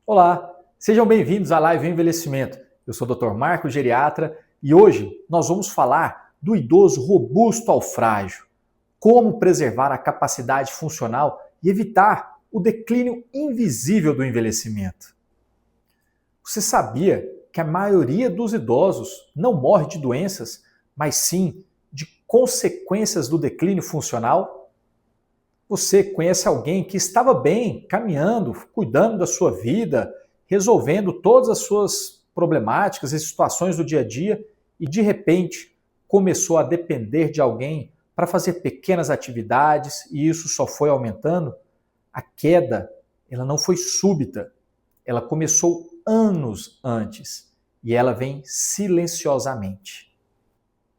Olá, sejam bem-vindos à Live Envelhecimento. Eu sou o Dr. Marco, geriatra, e hoje nós vamos falar do idoso robusto ao frágil, como preservar a capacidade funcional e evitar o declínio invisível do envelhecimento. Você sabia que a maioria dos idosos não morre de doenças, mas sim de consequências do declínio funcional? Você conhece alguém que estava bem, caminhando, cuidando da sua vida, resolvendo todas as suas problemáticas e situações do dia a dia e de repente começou a depender de alguém para fazer pequenas atividades e isso só foi aumentando? A queda, ela não foi súbita, ela começou anos antes e ela vem silenciosamente.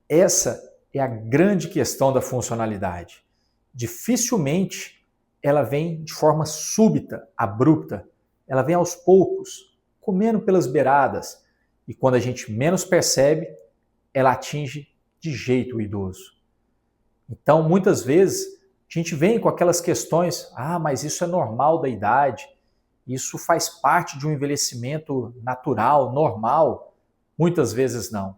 Essa é a grande questão da funcionalidade. Dificilmente ela vem de forma súbita, abrupta. Ela vem aos poucos, comendo pelas beiradas. E quando a gente menos percebe, ela atinge de jeito o idoso. Então, muitas vezes, a gente vem com aquelas questões, mas isso é normal da idade, isso faz parte de um envelhecimento natural, normal. Muitas vezes não.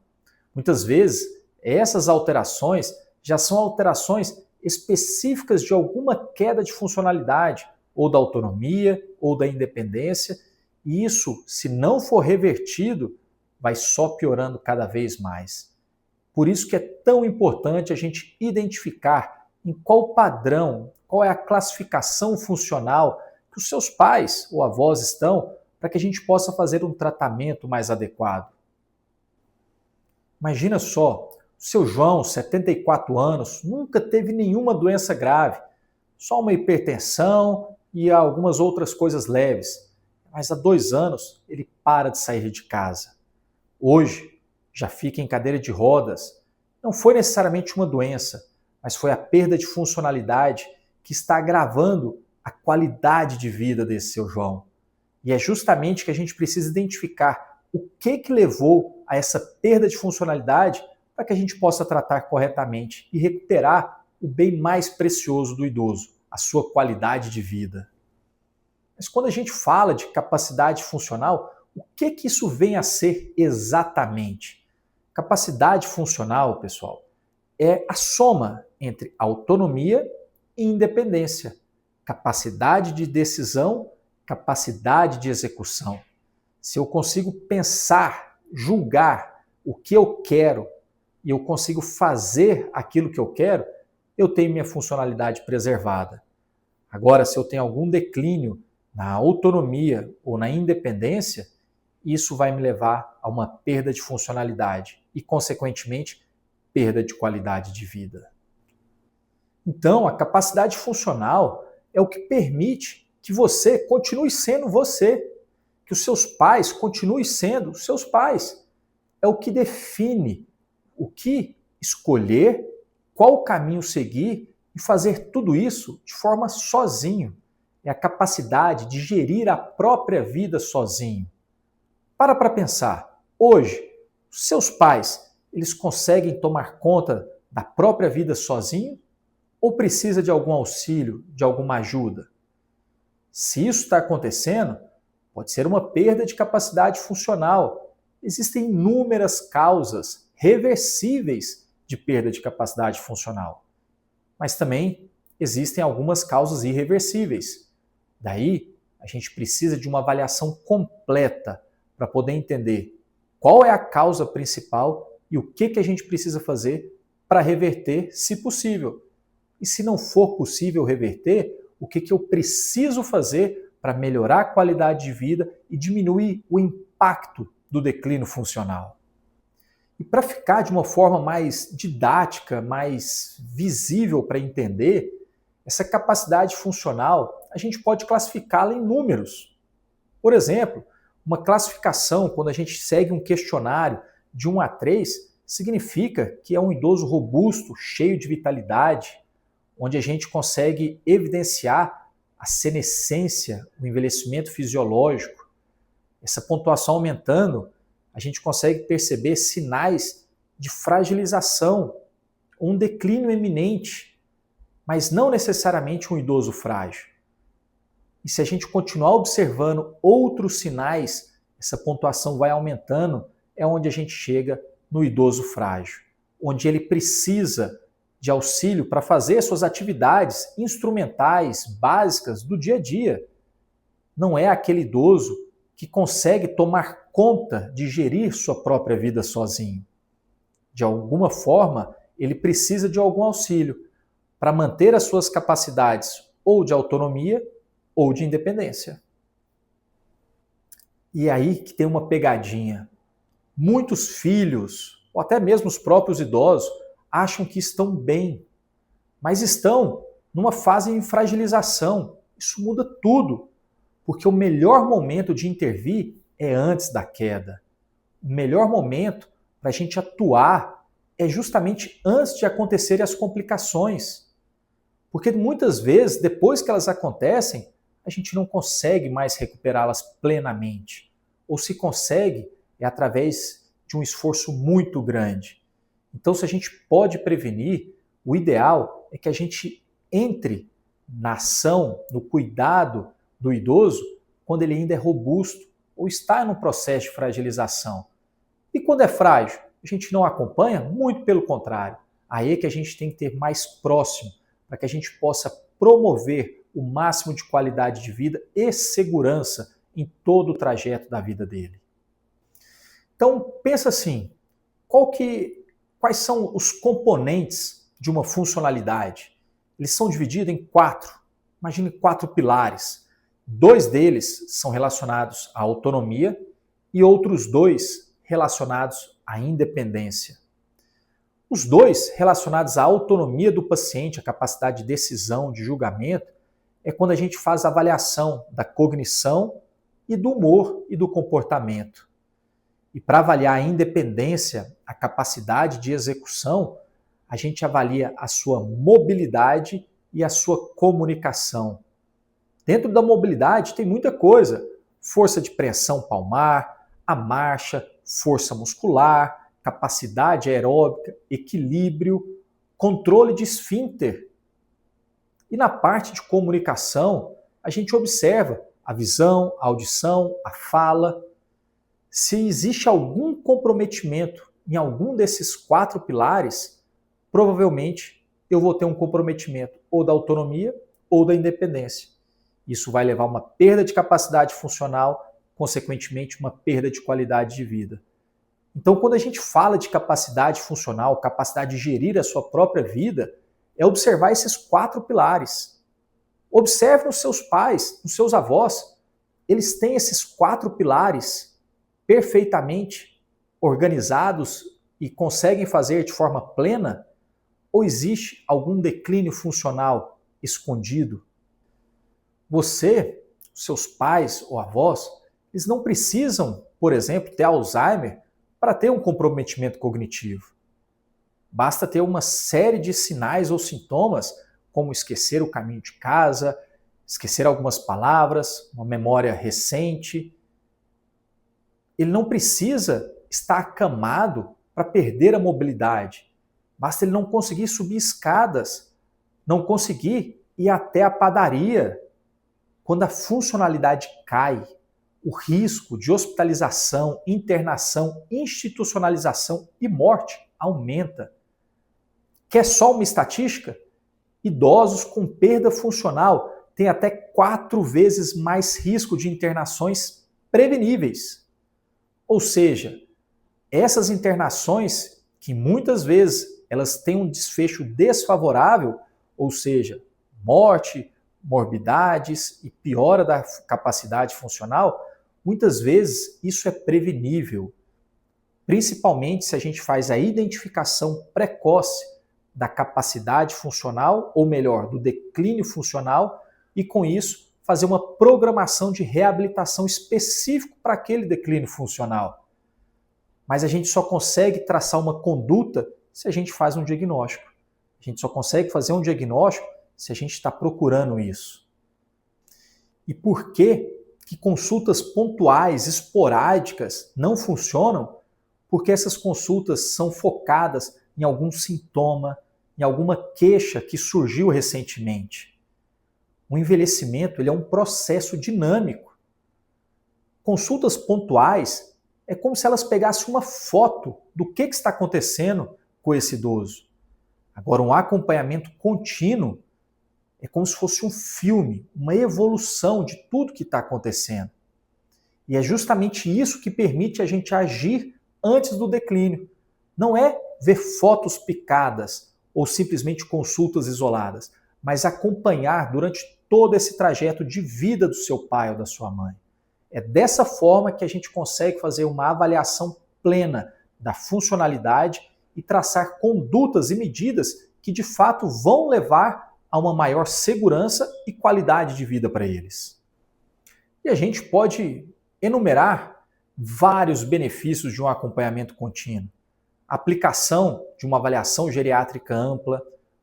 Muitas vezes, essas alterações já são alterações específicas de alguma queda de funcionalidade, ou da autonomia, ou da independência, e isso, se não for revertido, vai só piorando cada vez mais. Por isso que é tão importante a gente identificar em qual padrão, qual é a classificação funcional que os seus pais ou avós estão, para que a gente possa fazer um tratamento mais adequado. Imagina só, o seu João, 74 anos, nunca teve nenhuma doença grave, só uma hipertensão e algumas outras coisas leves. Mas há 2 anos ele para de sair de casa. Hoje já fica em cadeira de rodas. Não foi necessariamente uma doença, mas foi a perda de funcionalidade que está agravando a qualidade de vida desse seu João. E é justamente que a gente precisa identificar o que levou a essa perda de funcionalidade para que a gente possa tratar corretamente e recuperar o bem mais precioso do idoso, a sua qualidade de vida. Mas quando a gente fala de capacidade funcional, o que isso vem a ser exatamente? Capacidade funcional, pessoal, é a soma entre autonomia e independência, capacidade de decisão, capacidade de execução. Se eu consigo pensar, julgar o que eu quero e eu consigo fazer aquilo que eu quero, eu tenho minha funcionalidade preservada. Agora, se eu tenho algum declínio na autonomia ou na independência, isso vai me levar a uma perda de funcionalidade e, consequentemente, perda de qualidade de vida. Então, a capacidade funcional é o que permite que você continue sendo você, que os seus pais continuem sendo os seus pais. É o que define o que escolher, qual caminho seguir e fazer tudo isso de forma sozinho. É a capacidade de gerir a própria vida sozinho. Para pensar. Hoje, os seus pais, eles conseguem tomar conta da própria vida sozinho ou precisa de algum auxílio, de alguma ajuda? Se isso está acontecendo, pode ser uma perda de capacidade funcional. Existem inúmeras causas reversíveis de perda de capacidade funcional. Mas também existem algumas causas irreversíveis. Daí, a gente precisa de uma avaliação completa para poder entender qual é a causa principal e o que a gente precisa fazer para reverter, se possível. E se não for possível reverter, o que eu preciso fazer para melhorar a qualidade de vida e diminuir o impacto do declínio funcional. E para ficar de uma forma mais didática, mais visível para entender, essa capacidade funcional a gente pode classificá-la em números. Por exemplo, uma classificação, quando a gente segue um questionário de 1 a 3, significa que é um idoso robusto, cheio de vitalidade, onde a gente consegue evidenciar a senescência, o envelhecimento fisiológico. Essa pontuação aumentando, a gente consegue perceber sinais de fragilização, um declínio eminente, mas não necessariamente um idoso frágil. E se a gente continuar observando outros sinais, essa pontuação vai aumentando, é onde a gente chega no idoso frágil, onde ele precisa de auxílio para fazer suas atividades instrumentais, básicas do dia a dia. Não é aquele idoso que consegue tomar conta de gerir sua própria vida sozinho. De alguma forma, ele precisa de algum auxílio para manter as suas capacidades ou de autonomia ou de independência. E é aí que tem uma pegadinha. Muitos filhos, ou até mesmo os próprios idosos, acham que estão bem, mas estão numa fase de fragilização. Isso muda tudo, porque o melhor momento de intervir é antes da queda. O melhor momento para a gente atuar é justamente antes de acontecerem as complicações. Porque muitas vezes, depois que elas acontecem, a gente não consegue mais recuperá-las plenamente. Ou se consegue, é através de um esforço muito grande. Então, se a gente pode prevenir, o ideal é que a gente entre na ação, no cuidado do idoso, quando ele ainda é robusto ou está no processo de fragilização. E quando é frágil, a gente não acompanha? Muito pelo contrário. Aí é que a gente tem que ter mais próximo, para que a gente possa promover o máximo de qualidade de vida e segurança em todo o trajeto da vida dele. Então, pensa assim, quais são os componentes de uma funcionalidade? Eles são divididos em 4. Imagine 4 pilares. 2 deles são relacionados à autonomia e outros 2 relacionados à independência. Os 2 relacionados à autonomia do paciente, a capacidade de decisão, de julgamento, é quando a gente faz a avaliação da cognição e do humor e do comportamento. E para avaliar a independência, a capacidade de execução, a gente avalia a sua mobilidade e a sua comunicação. Dentro da mobilidade tem muita coisa: força de pressão palmar, a marcha, força muscular, capacidade aeróbica, equilíbrio, controle de esfíncter. E na parte de comunicação, a gente observa a visão, a audição, a fala. Se existe algum comprometimento em algum desses 4 pilares, provavelmente eu vou ter um comprometimento ou da autonomia ou da independência. Isso vai levar a uma perda de capacidade funcional, consequentemente uma perda de qualidade de vida. Então, quando a gente fala de capacidade funcional, capacidade de gerir a sua própria vida, é observar esses 4 pilares. Observe nos seus pais, nos seus avós. Eles têm esses 4 pilares perfeitamente organizados e conseguem fazer de forma plena? Ou existe algum declínio funcional escondido? Você, seus pais ou avós, eles não precisam, por exemplo, ter Alzheimer para ter um comprometimento cognitivo. Basta ter uma série de sinais ou sintomas, como esquecer o caminho de casa, esquecer algumas palavras, uma memória recente. Ele não precisa estar acamado para perder a mobilidade. Basta ele não conseguir subir escadas, não conseguir ir até a padaria. Quando a funcionalidade cai, o risco de hospitalização, internação, institucionalização e morte aumenta. Quer só uma estatística? Idosos com perda funcional têm até 4 vezes mais risco de internações preveníveis. Ou seja, essas internações, que muitas vezes elas têm um desfecho desfavorável, ou seja, morte, morbidades e piora da capacidade funcional, muitas vezes isso é prevenível, principalmente se a gente faz a identificação precoce da capacidade funcional, ou melhor, do declínio funcional, e com isso fazer uma programação de reabilitação específico para aquele declínio funcional. Mas a gente só consegue traçar uma conduta se a gente faz um diagnóstico. A gente só consegue fazer um diagnóstico se a gente está procurando isso. E por que consultas pontuais, esporádicas, não funcionam? Porque essas consultas são focadas em algum sintoma, em alguma queixa que surgiu recentemente. O envelhecimento ele é um processo dinâmico. Consultas pontuais é como se elas pegassem uma foto do que está acontecendo com esse idoso. Agora, um acompanhamento contínuo é como se fosse um filme, uma evolução de tudo que está acontecendo. E é justamente isso que permite a gente agir antes do declínio. Não é ver fotos picadas ou simplesmente consultas isoladas, mas acompanhar durante todo esse trajeto de vida do seu pai ou da sua mãe. É dessa forma que a gente consegue fazer uma avaliação plena da funcionalidade e traçar condutas e medidas que de fato vão levar a uma maior segurança e qualidade de vida para eles. E a gente pode enumerar vários benefícios de um acompanhamento contínuo. A aplicação de uma avaliação geriátrica ampla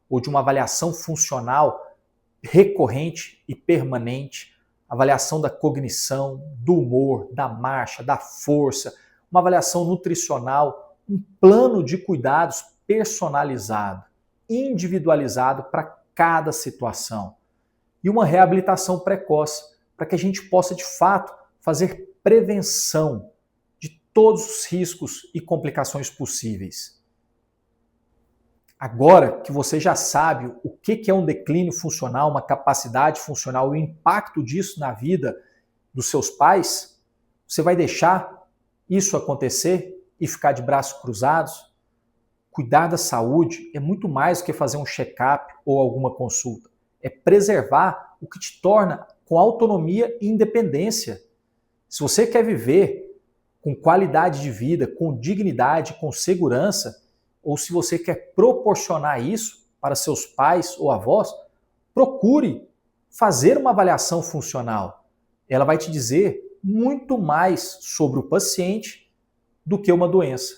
ou de uma avaliação funcional recorrente e permanente, avaliação da cognição, do humor, da marcha, da força, uma avaliação nutricional, um plano de cuidados personalizado, individualizado para cada situação. E uma reabilitação precoce, para que a gente possa, de fato, fazer prevenção de todos os riscos e complicações possíveis. Agora que você já sabe o que é um declínio funcional, uma capacidade funcional e o impacto disso na vida dos seus pais, você vai deixar isso acontecer e ficar de braços cruzados? Cuidar da saúde é muito mais do que fazer um check-up ou alguma consulta. É preservar o que te torna com autonomia e independência. Se você quer viver com qualidade de vida, com dignidade, com segurança, ou se você quer proporcionar isso para seus pais ou avós, procure fazer uma avaliação funcional. Ela vai te dizer muito mais sobre o paciente do que uma doença,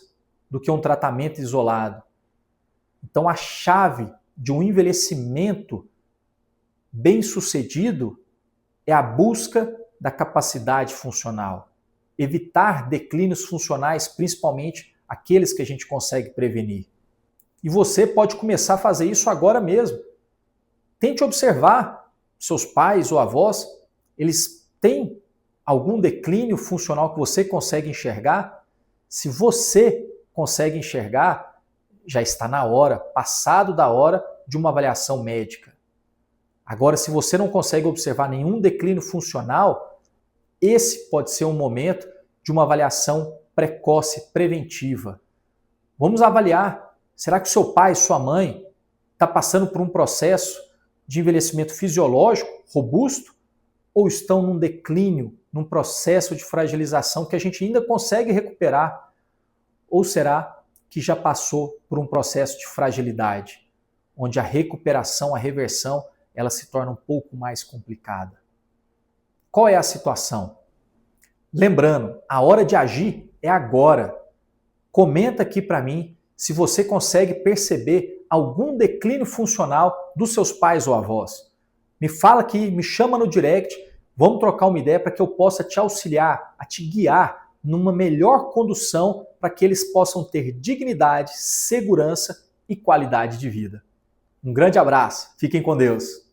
do que um tratamento isolado. Então, a chave de um envelhecimento bem-sucedido é a busca da capacidade funcional. Evitar declínios funcionais, principalmente aqueles que a gente consegue prevenir. E você pode começar a fazer isso agora mesmo. Tente observar seus pais ou avós, eles têm algum declínio funcional que você consegue enxergar? Se você consegue enxergar, já está na hora, passado da hora de uma avaliação médica. Agora, se você não consegue observar nenhum declínio funcional, esse pode ser um momento de uma avaliação precoce, preventiva. Vamos avaliar, será que seu pai, sua mãe, está passando por um processo de envelhecimento fisiológico robusto ou estão num declínio, num processo de fragilização que a gente ainda consegue recuperar? Ou será que já passou por um processo de fragilidade, onde a recuperação, a reversão, ela se torna um pouco mais complicada? Qual é a situação? Lembrando, a hora de agir é agora. Comenta aqui para mim se você consegue perceber algum declínio funcional dos seus pais ou avós. Me fala aqui, me chama no direct, vamos trocar uma ideia para que eu possa te auxiliar, a te guiar numa melhor condução para que eles possam ter dignidade, segurança e qualidade de vida. Um grande abraço, fiquem com Deus.